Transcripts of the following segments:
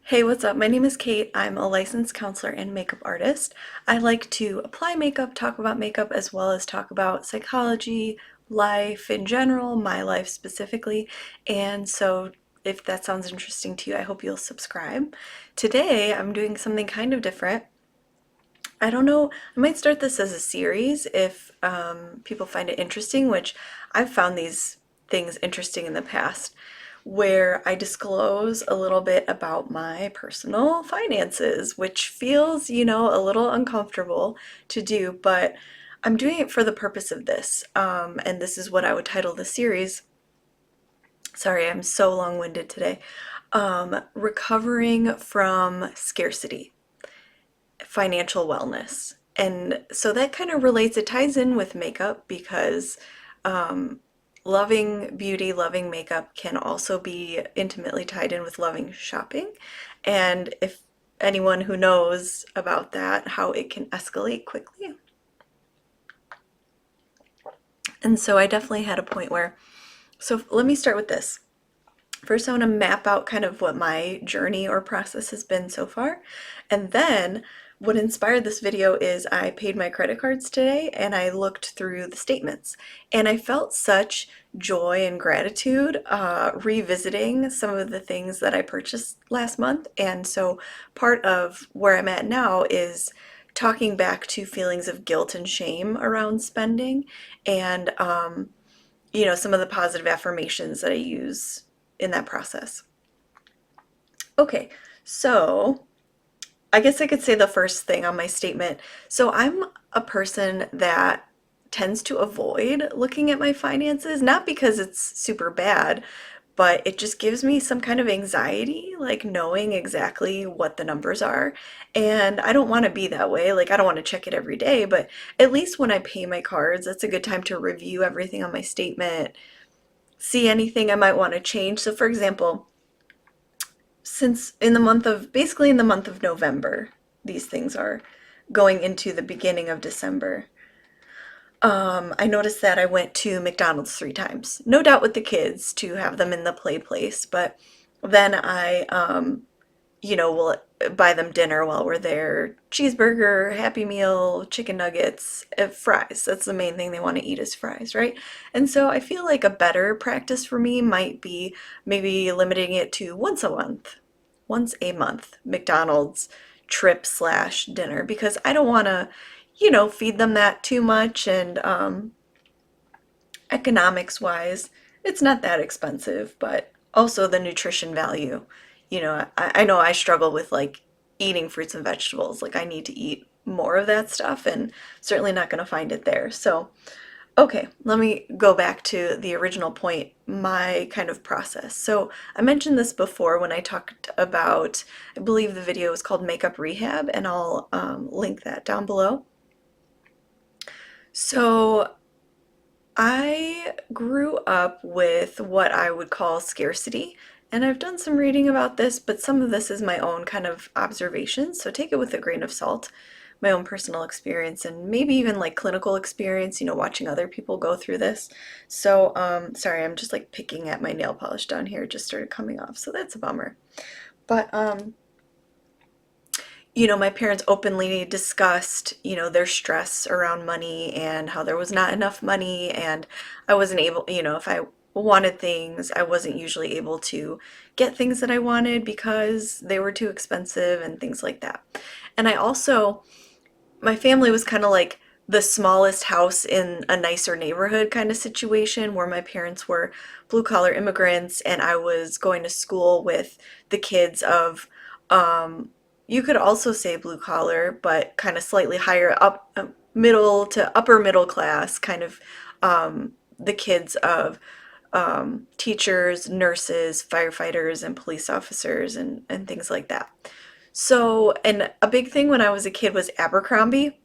Hey, what's up? My name is Kate. I'm a licensed counselor and makeup artist. I like to apply makeup, talk about makeup, as well as talk about psychology, life in general, my life specifically. And so, if that sounds interesting to you, I hope you'll subscribe. Today, I'm doing something kind of different. I don't know, I might start this as a series if people find it interesting, which I've found these things interesting in the past, where I disclose a little bit about my personal finances, which feels, a little uncomfortable to do, but I'm doing it for the purpose of this. And this is what I would title the series. Sorry, I'm so long-winded today. Recovering from scarcity, financial wellness. And so that kind of relates, it ties in with makeup because loving beauty, loving makeup can also be intimately tied in with loving shopping. And if anyone who knows about that, how it can escalate quickly. And so I definitely had a point where, so let me start with this. First, I want to map out kind of what my journey or process has been so far. And then what inspired this video is I paid my credit cards today and I looked through the statements. And I felt such joy and gratitude revisiting some of the things that I purchased last month. And so part of where I'm at now is talking back to feelings of guilt and shame around spending and some of the positive affirmations that I use in that process. Okay, so I guess I could say the first thing on my statement. So I'm a person that tends to avoid looking at my finances, not because it's super bad, but it just gives me some kind of anxiety, like knowing exactly what the numbers are. And I don't want to be that way. Like, I don't want to check it every day, but at least when I pay my cards, that's a good time to review everything on my statement, see anything I might want to change. So, for example, since basically in the month of November, these things are going into the beginning of December. I noticed that I went to McDonald's 3 times, no doubt with the kids to have them in the play place, but then I will buy them dinner while we're there. Cheeseburger, Happy Meal, chicken nuggets, fries. That's the main thing they want to eat is fries, right? And so I feel like a better practice for me might be maybe limiting it to once a month McDonald's trip slash dinner because I don't want to, feed them that too much and economics wise, it's not that expensive, but also the nutrition value. I know I struggle with like eating fruits and vegetables. Like I need to eat more of that stuff and certainly not going to find it there. So, okay, let me go back to the original point, my kind of process. So I mentioned this before when I talked about, I believe the video is called Makeup Rehab, and I'll link that down below. So I grew up with what I would call scarcity, and I've done some reading about this, but some of this is my own kind of observations, so take it with a grain of salt. My own personal experience and maybe even like clinical experience, watching other people go through this. So, sorry, I'm just like picking at my nail polish down here, it just started coming off, so that's a bummer. But my parents openly discussed, their stress around money and how there was not enough money and I wasn't able, if I wanted things, I wasn't usually able to get things that I wanted because they were too expensive and things like that. And I also, my family was kind of like the smallest house in a nicer neighborhood kind of situation where my parents were blue collar immigrants and I was going to school with the kids of you could also say blue collar, but kind of slightly higher up, middle to upper middle class, kind of the kids of teachers, nurses, firefighters, and police officers, and things like that. So, and a big thing when I was a kid was Abercrombie.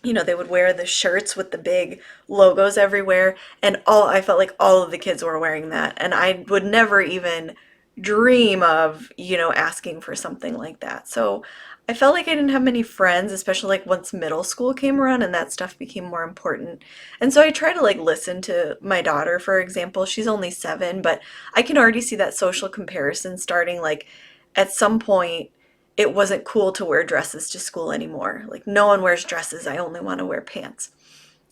They would wear the shirts with the big logos everywhere, and I felt like all of the kids were wearing that, and I would never even dream of, asking for something like that. So I felt like I didn't have many friends, especially like once middle school came around and that stuff became more important. And so I try to like listen to my daughter, for example. She's only 7, but I can already see that social comparison starting like at some point it wasn't cool to wear dresses to school anymore. Like, no one wears dresses. I only want to wear pants.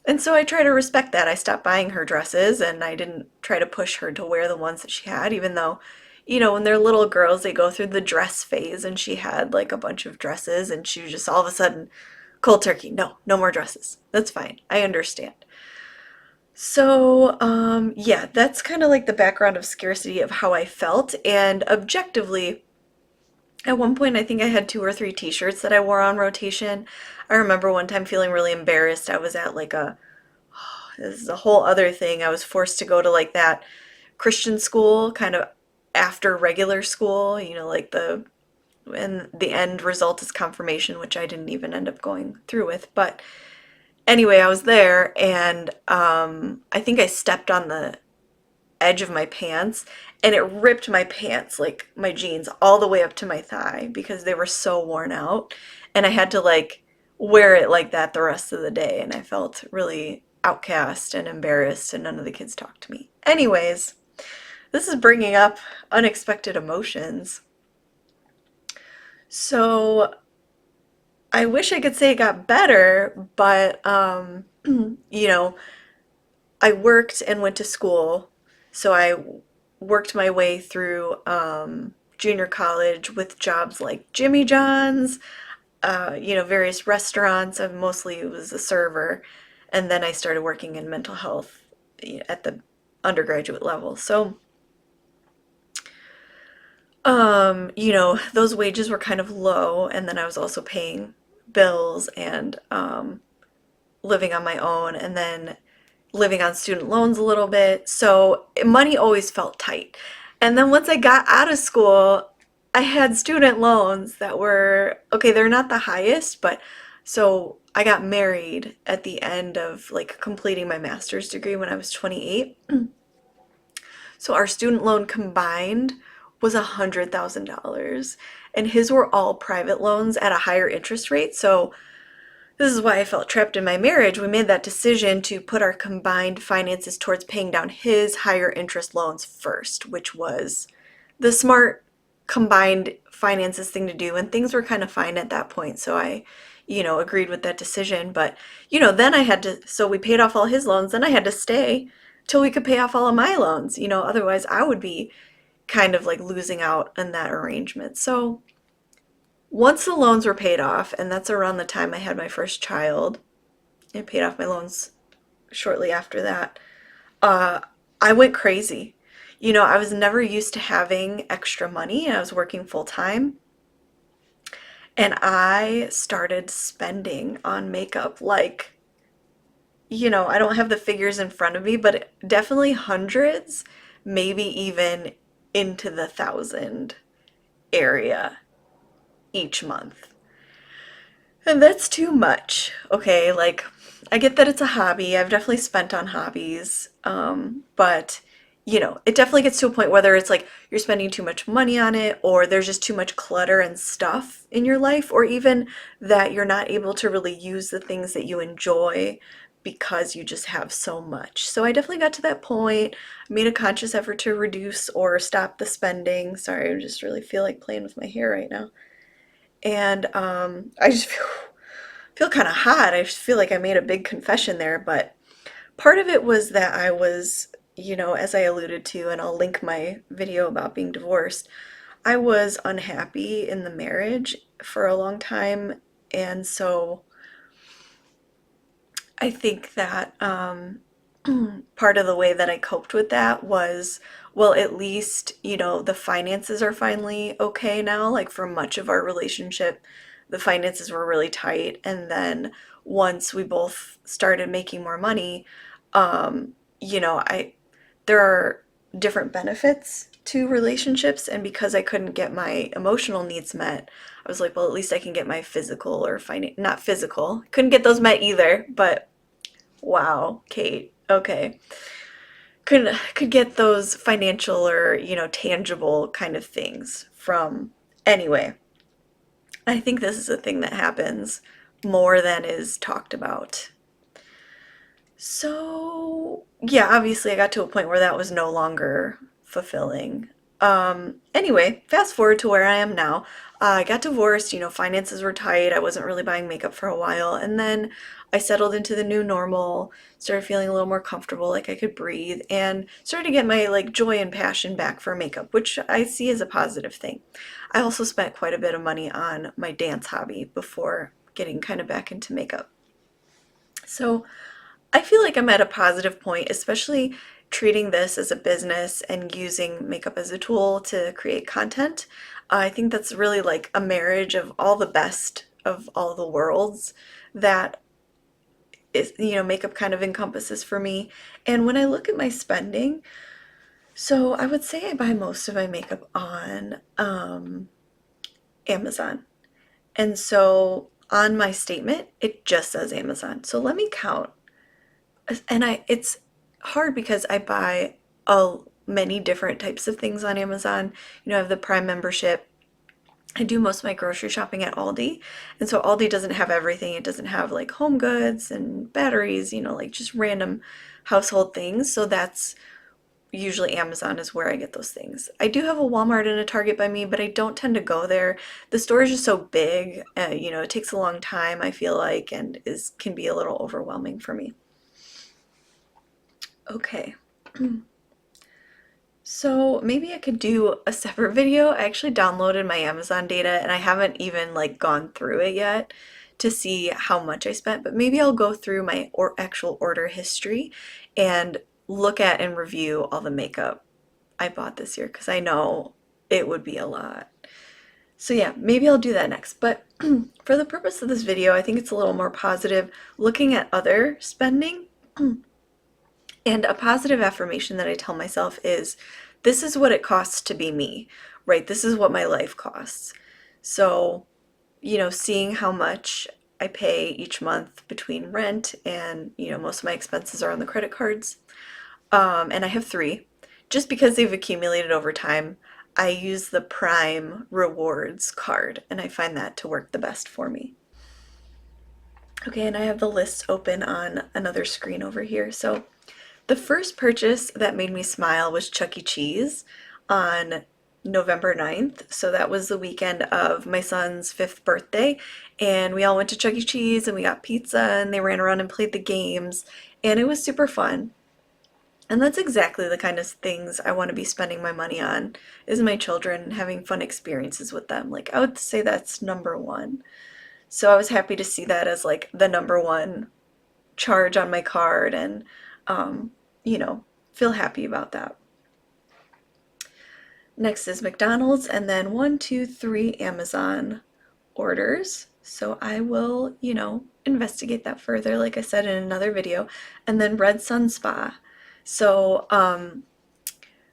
And so I try to respect that. I stopped buying her dresses and I didn't try to push her to wear the ones that she had, even though, when they're little girls, they go through the dress phase and she had like a bunch of dresses and she was just all of a sudden cold turkey. No, no more dresses. That's fine. I understand. So, yeah, that's kind of like the background of scarcity of how I felt. And objectively, at one point, I think I had 2 or 3 t-shirts that I wore on rotation. I remember one time feeling really embarrassed. I was at like this is a whole other thing. I was forced to go to like that Christian school kind of after regular school, like and the end result is confirmation, which I didn't even end up going through with. But anyway, I was there and I think I stepped on the edge of my pants and it ripped my pants, like my jeans, all the way up to my thigh because they were so worn out. And I had to like wear it like that the rest of the day. And I felt really outcast and embarrassed, and none of the kids talked to me. Anyways, this is bringing up unexpected emotions. So I wish I could say it got better, but you know, I worked and went to school. So I worked my way through junior college with jobs like Jimmy John's, various restaurants. I mostly was a server. And then I started working in mental health at the undergraduate level. So, those wages were kind of low. And then I was also paying bills and living on my own. And then living on student loans a little bit. So money always felt tight. And then once I got out of school, I had student loans that were okay, they're not the highest, but so I got married at the end of like completing my master's degree when I was 28. So our student loan combined was $100,000. And his were all private loans at a higher interest rate. So this is why I felt trapped in my marriage. We made that decision to put our combined finances towards paying down his higher interest loans first, which was the smart combined finances thing to do. And things were kind of fine at that point. So I, agreed with that decision. But, then I had to, so we paid off all his loans. Then I had to stay till we could pay off all of my loans. Otherwise I would be kind of like losing out in that arrangement. So once the loans were paid off, and that's around the time I had my first child, I paid off my loans shortly after that, uh, I went crazy. I was never used to having extra money, and I was working full time, and I started spending on makeup like, I don't have the figures in front of me, but definitely hundreds, maybe even into the thousand area each month. And that's too much. Okay, like I get that it's a hobby. I've definitely spent on hobbies. But it definitely gets to a point whether it's like you're spending too much money on it or there's just too much clutter and stuff in your life, or even that you're not able to really use the things that you enjoy because you just have so much. So I definitely got to that point. I made a conscious effort to reduce or stop the spending. Sorry, I just really feel like playing with my hair right now. And I just feel kind of hot. I just feel like I made a big confession there, but part of it was that I was, as I alluded to, and I'll link my video about being divorced, I was unhappy in the marriage for a long time. And so I think that part of the way that I coped with that was, well, at least, the finances are finally okay now. Like for much of our relationship, the finances were really tight. And then once we both started making more money, I there are different benefits to relationships, and because I couldn't get my emotional needs met, I was like, well, at least I can get my physical or not physical. Couldn't get those met either, but wow, Kate. Okay. Could get those financial or, tangible kind of things from anyway. I think this is a thing that happens more than is talked about. So, yeah, obviously I got to a point where that was no longer fulfilling. Anyway, fast forward to where I am now. I got divorced, finances were tight. I wasn't really buying makeup for a while. And then I settled into the new normal, started feeling a little more comfortable, like I could breathe, and started to get my like joy and passion back for makeup, which I see as a positive thing. I also spent quite a bit of money on my dance hobby before getting kind of back into makeup. So I feel like I'm at a positive point, especially treating this as a business and using makeup as a tool to create content. I think that's really like a marriage of all the best of all the worlds that makeup kind of encompasses for me. And when I look at my spending, so I would say I buy most of my makeup on Amazon. And so on my statement, it just says Amazon. So let me count. And it's hard because I buy many different types of things on Amazon. I have the Prime membership. I do most of my grocery shopping at Aldi. And so Aldi doesn't have everything. It doesn't have like home goods and batteries, like just random household things. So that's usually Amazon is where I get those things. I do have a Walmart and a Target by me, but I don't tend to go there. The store is just so big. It takes a long time, I feel like, and is can be a little overwhelming for me. Okay. So maybe I could do a separate video. I actually downloaded my Amazon data and I haven't even like gone through it yet to see how much I spent, but maybe I'll go through my actual order history and look at and review all the makeup I bought this year because I know it would be a lot. So yeah, maybe I'll do that next. But for the purpose of this video, I think it's a little more positive looking at other spending. And a positive affirmation that I tell myself is, this is what it costs to be me, right? This is what my life costs. So, seeing how much I pay each month between rent and, most of my expenses are on the credit cards. And I have three. Just because they've accumulated over time, I use the Prime Rewards card, and I find that to work the best for me. Okay, and I have the list open on another screen over here. So the first purchase that made me smile was Chuck E. Cheese on November 9th. So that was the weekend of my son's 5th birthday. And we all went to Chuck E. Cheese and we got pizza and they ran around and played the games. And it was super fun. And that's exactly the kind of things I want to be spending my money on, is my children, having fun experiences with them. Like, I would say that's number one. So I was happy to see that as like the number one charge on my card and, feel happy about that. Next is McDonald's, and then 1, 2, 3 Amazon orders. So I will, investigate that further, like I said in another video. And then Red Sun Spa. So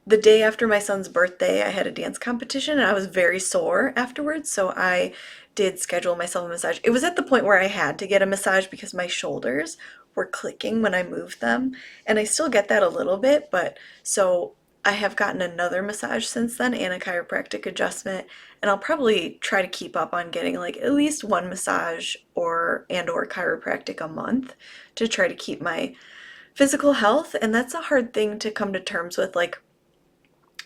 the day after my son's birthday, I had a dance competition and I was very sore afterwards. So I did schedule myself a massage. It was at the point where I had to get a massage because my shoulders were clicking when I moved them. And I still get that a little bit, but so I have gotten another massage since then and a chiropractic adjustment. And I'll probably try to keep up on getting like at least one massage or chiropractic a month to try to keep my physical health. And that's a hard thing to come to terms with. Like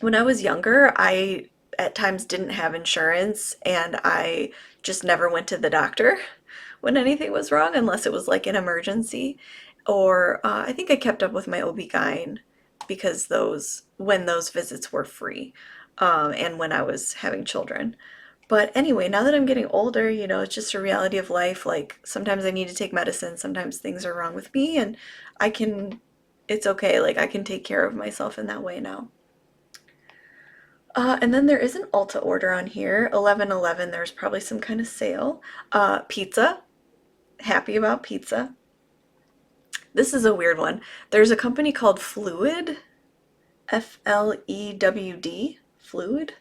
when I was younger, I at times didn't have insurance and I just never went to the doctor when anything was wrong unless it was like an emergency. Or I think I kept up with my OB-GYN because when those visits were free, and when I was having children. But anyway, now that I'm getting older, it's just a reality of life. Like sometimes I need to take medicine, sometimes things are wrong with me, and it's okay. Like I can take care of myself in that way now. And then there is an Ulta order on here, 11/11. There's probably some kind of sale. Pizza, happy about pizza. This is a weird one. There's a company called Fluid, Flewd, Fluid,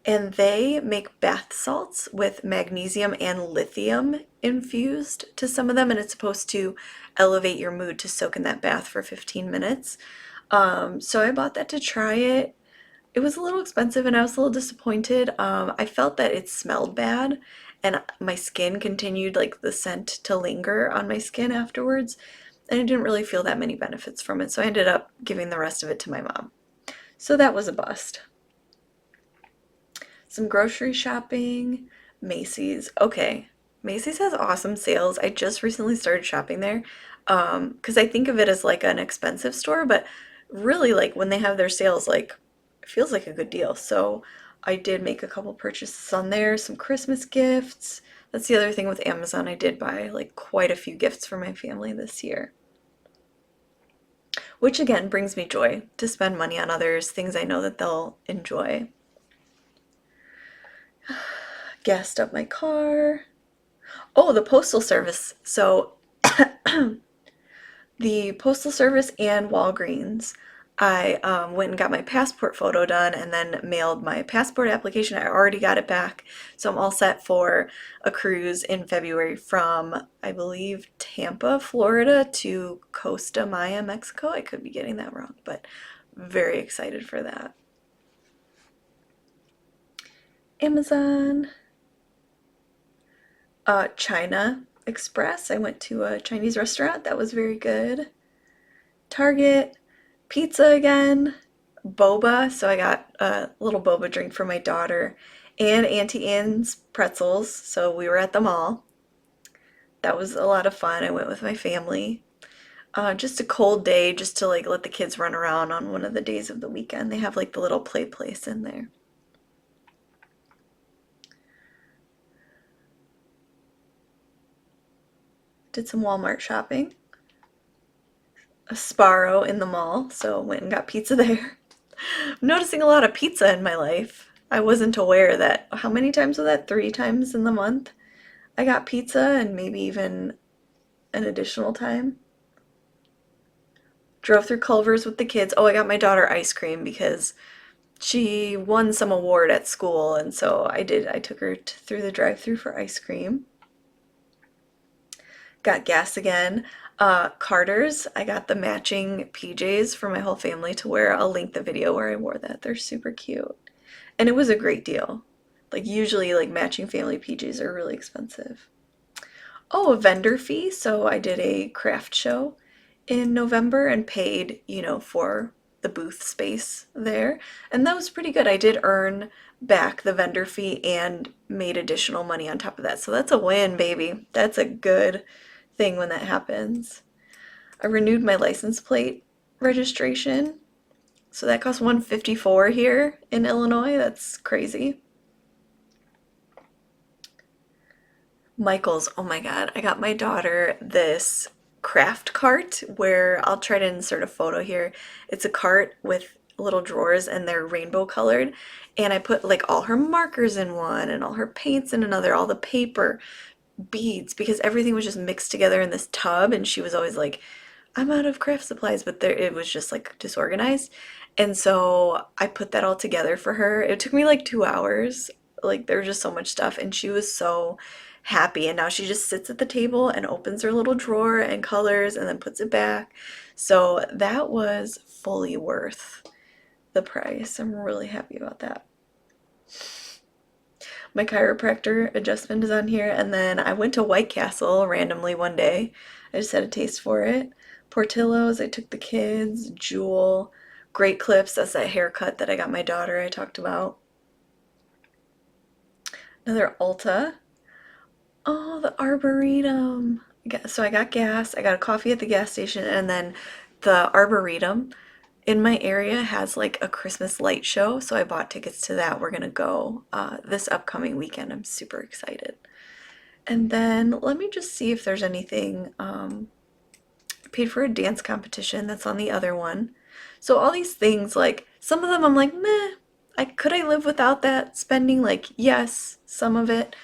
and they make bath salts with magnesium and lithium infused to some of them, and it's supposed to elevate your mood to soak in that bath for 15 minutes. So I bought that to try it. It was a little expensive and I was a little disappointed. I felt that it smelled bad and my skin continued like the scent to linger on my skin afterwards. And I didn't really feel that many benefits from it. So I ended up giving the rest of it to my mom. So that was a bust. Some grocery shopping, Macy's. Okay, Macy's has awesome sales. I just recently started shopping there because I think of it as like an expensive store, but really like when they have their sales, like it feels like a good deal. So I did make a couple purchases on there, some Christmas gifts. That's the other thing with Amazon. I did buy like quite a few gifts for my family this year, which again brings me joy to spend money on others, things I know that they'll enjoy. Gassed up my car. Oh, the Postal Service. So the Postal Service and Walgreens. I went and got my passport photo done and then mailed my passport application. I already got it back, so I'm all set for a cruise in February from, I believe, Tampa, Florida to Costa Maya, Mexico. I could be getting that wrong, but very excited for that. Amazon, China Express. I went to a Chinese restaurant. That was very good. Target, pizza again, boba. So I got a little boba drink for my daughter and Auntie Anne's pretzels. So we were at the mall. That was a lot of fun. I went with my family. Just a cold day just to like let the kids run around on one of the days of the weekend. They have like the little play place in there. Did some Walmart shopping. A Sparrow in the mall, so went and got pizza there. I'm noticing a lot of pizza in my life. I wasn't aware that, how many times was that? 3 times in the month? I got pizza and maybe even an additional time. Drove through Culver's with the kids. Oh, I got my daughter ice cream because she won some award at school, and so I did. I took her through the drive-through for ice cream. Got gas again. Carter's, I got the matching PJs for my whole family to wear. I'll link the video where I wore that. They're super cute. And it was a great deal. Like usually like matching family PJs are really expensive. Oh, a vendor fee. So I did a craft show in November and paid, for the booth space there. And that was pretty good. I did earn back the vendor fee and made additional money on top of that. So that's a win, baby. That's a good thing when that happens. I renewed my license plate registration. So that costs 154 here in Illinois. That's crazy. Michael's, oh my God, I got my daughter this craft cart where I'll try to insert a photo here. It's a cart with little drawers and they're rainbow colored. And I put like all her markers in one and all her paints in another, all the paper, beads, because everything was just mixed together in this tub. And she was always like, I'm out of craft supplies, but there it was just like disorganized. And so I put that all together for her. It took me like 2 hours. Like there was just so much stuff, and she was so happy. And now she just sits at the table and opens her little drawer and colors and then puts it back. So that was fully worth the price. I'm really happy about that. My chiropractor adjustment is on here, and then I went to White Castle randomly one day. I just had a taste for it. Portillo's, I took the kids. Jewel, Great Clips, that's that haircut that I got my daughter I talked about. Another Ulta. Oh, the Arboretum. So I got gas, I got a coffee at the gas station, and then the Arboretum in my area has like a Christmas light show, so I bought tickets to that. We're gonna go this upcoming weekend. I'm super excited. And then let me just see if there's anything. Paid for a dance competition that's on the other one. So all these things, like some of them I'm like, meh, could I live without that spending? Like, yes, some of it.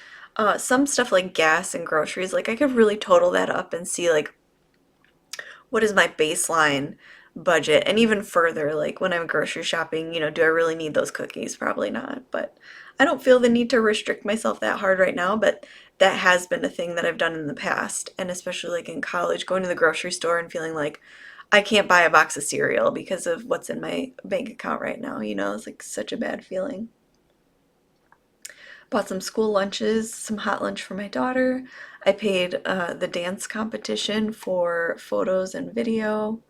Some stuff like gas and groceries, like I could really total that up and see like what is my baseline budget, and even further, like when I'm grocery shopping, do I really need those cookies? Probably not, but I don't feel the need to restrict myself that hard right now, but that has been a thing that I've done in the past, and especially like in college, going to the grocery store and feeling like I can't buy a box of cereal because of what's in my bank account right now, it's like such a bad feeling. Bought some school lunches, some hot lunch for my daughter. I paid the dance competition for photos and video.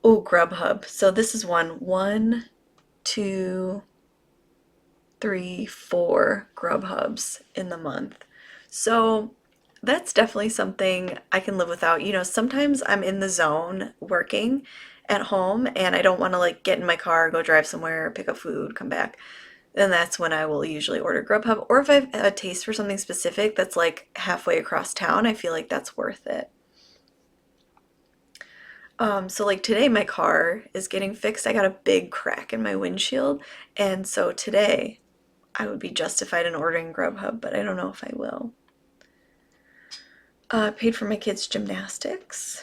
Oh, Grubhub. So this is one, two, 3, 4 Grubhubs in the month. So that's definitely something I can live without. You know, sometimes I'm in the zone working at home and I don't want to like get in my car, go drive somewhere, pick up food, come back. And that's when I will usually order Grubhub. Or if I have a taste for something specific that's like halfway across town, I feel like that's worth it. So like today my car is getting fixed. I got a big crack in my windshield, and so today I would be justified in ordering Grubhub, but I don't know if I will. Paid for my kids' gymnastics,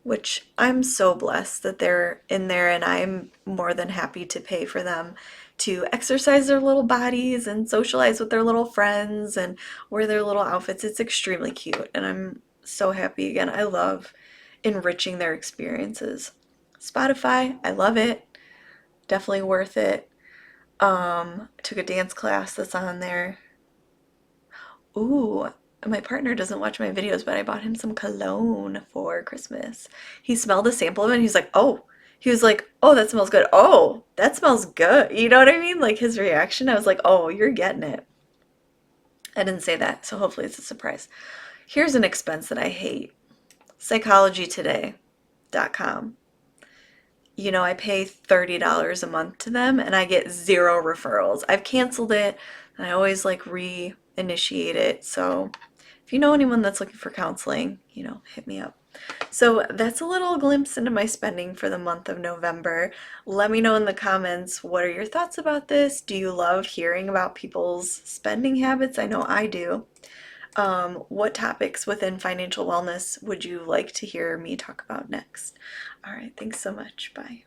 which I'm so blessed that they're in there, and I'm more than happy to pay for them to exercise their little bodies and socialize with their little friends and wear their little outfits. It's extremely cute, and I'm so happy. Again, I love enriching their experiences. Spotify, I love it. Definitely worth it. Took a dance class that's on there. Ooh, my partner doesn't watch my videos, but I bought him some cologne for Christmas. He smelled a sample of it and he's like, oh, he was like, oh, that smells good. Oh, that smells good. You know what I mean? Like his reaction, I was like, oh, you're getting it. I didn't say that, so hopefully it's a surprise. Here's an expense that I hate. Psychologytoday.com. You know, I pay $30 a month to them and I get zero referrals. I've canceled it and I always like reinitiate it. So if you know anyone that's looking for counseling, you know, hit me up. So that's a little glimpse into my spending for the month of November. Let me know in the comments, what are your thoughts about this? Do you love hearing about people's spending habits? I know I do. What topics within financial wellness would you like to hear me talk about next? All right, thanks so much. Bye.